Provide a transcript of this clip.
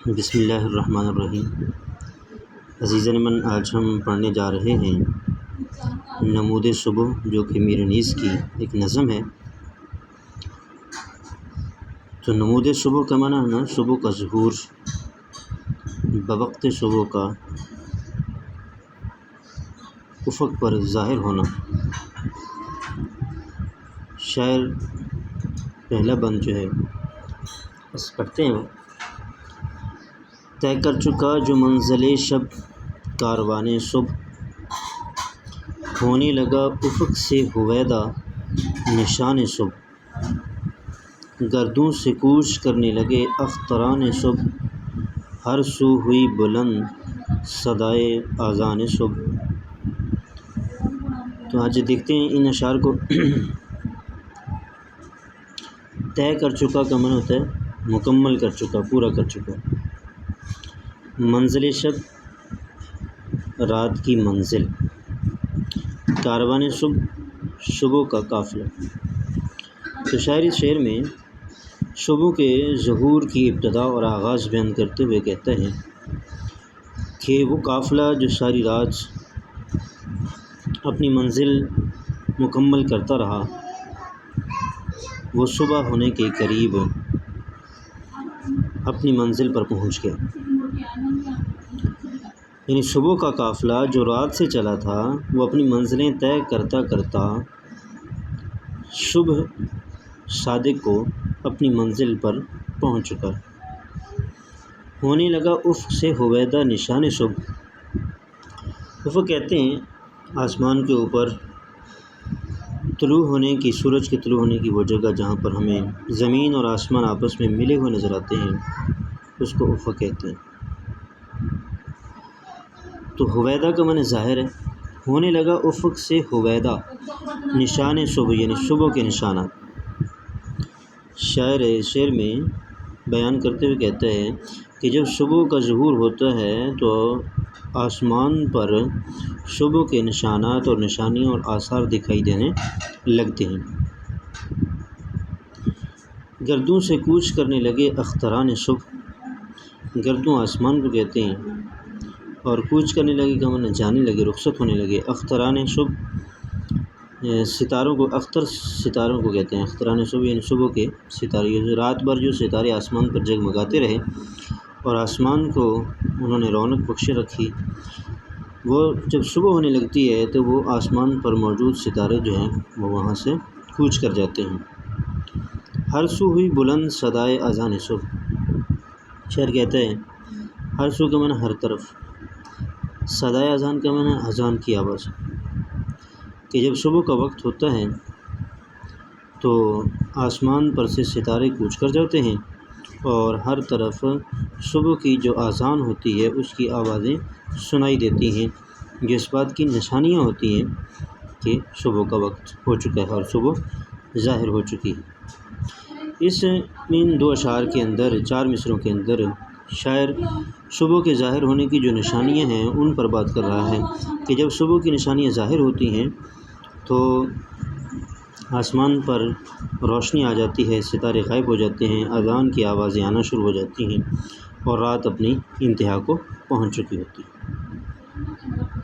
بسم اللہ الرحمن الرحیم۔ عزیزان من، آج ہم پڑھنے جا رہے ہیں نمود صبح، جو کہ میر نیز کی ایک نظم ہے۔ تو نمود صبح کا معنی ہے نا صبح کا ظہور، بوقت صبح کا افق پر ظاہر ہونا۔ شاعر پہلا بند جو ہے بس پڑھتے ہیں۔ طے کر چکا جو منزل شب کاروان صبح، ہونے لگا افق سے ہویدا نشان صبح، گردوں سے کوچ کرنے لگے اختران صبح، ہر سو ہوئی بلند صدائے اذان صبح۔ تو آج دیکھتے ہیں ان اشعار کو۔ طے کر چکا کا معنی ہوتا ہے مکمل کر چکا، پورا کر چکا۔ منزل شب رات کی منزل، کاروان صبح صبح کا قافلہ۔ تو شاعر اس شعر میں صبح کے ظہور کی ابتدا اور آغاز بیان کرتے ہوئے کہتا ہے کہ وہ قافلہ جو ساری رات اپنی منزل مکمل کرتا رہا، وہ صبح ہونے کے قریب اپنی منزل پر پہنچ گیا۔ یعنی صبح کا قافلہ جو رات سے چلا تھا، وہ اپنی منزلیں طے کرتا کرتا صبح صادق کو اپنی منزل پر پہنچ چکا۔ ہونے لگا افق سے ہویدا نشان صبح۔ افق کہتے ہیں آسمان کے اوپر طلوع ہونے کی، سورج کے طلوع ہونے کی وہ جگہ جہاں پر ہمیں زمین اور آسمان آپس میں ملے ہوئے نظر آتے ہیں، اس کو افق کہتے ہیں۔ تو ہویدا کا معنی ظاہر ہے۔ ہونے لگا افق سے ہویدا نشان صبح، یعنی صبح کے نشانات۔ شاعر شعر میں بیان کرتے ہوئے کہتا ہے کہ جب صبح کا ظہور ہوتا ہے تو آسمان پر صبح کے نشانات اور نشانیاں اور آثار دکھائی دینے لگتے ہیں۔ گردوں سے کوچ کرنے لگے اختران صبح، گردوں آسمان کو کہتے ہیں، اور کوچ کرنے لگے کہ معنی جانے لگے، رخصت ہونے لگے۔ اختران صبح، ستاروں کو اختر ستاروں کو کہتے ہیں۔ اختران صبح یعنی صبح کے ستارے، رات بھر جو ستارے آسمان پر جگمگاتے رہے اور آسمان کو انہوں نے رونق بخشے رکھی، وہ جب صبح ہونے لگتی ہے تو وہ آسمان پر موجود ستارے جو ہیں وہ وہاں سے کوچ کر جاتے ہیں۔ ہر سو ہوئی بلند صدائے اذان صبح۔ شاعر کہتا ہے ہر سو کا معنی ہر طرف، صدائے اذان کا معنی اذان کی آواز، کہ جب صبح کا وقت ہوتا ہے تو آسمان پر سے ستارے کوچ کر جاتے ہیں اور ہر طرف صبح کی جو اذان ہوتی ہے اس کی آوازیں سنائی دیتی ہیں، جو اس بات کی نشانیاں ہوتی ہیں کہ صبح کا وقت ہو چکا ہے اور صبح ظاہر ہو چکی ہے۔ ان دو اشعار کے اندر، چار مصروں کے اندر، شاعر صبح کے ظاہر ہونے کی جو نشانیاں ہیں ان پر بات کر رہا ہے کہ جب صبح کی نشانیاں ظاہر ہوتی ہیں تو آسمان پر روشنی آ جاتی ہے، ستارے غائب ہو جاتے ہیں، اذان کی آوازیں آنا شروع ہو جاتی ہیں اور رات اپنی انتہا کو پہنچ چکی ہوتی ہے۔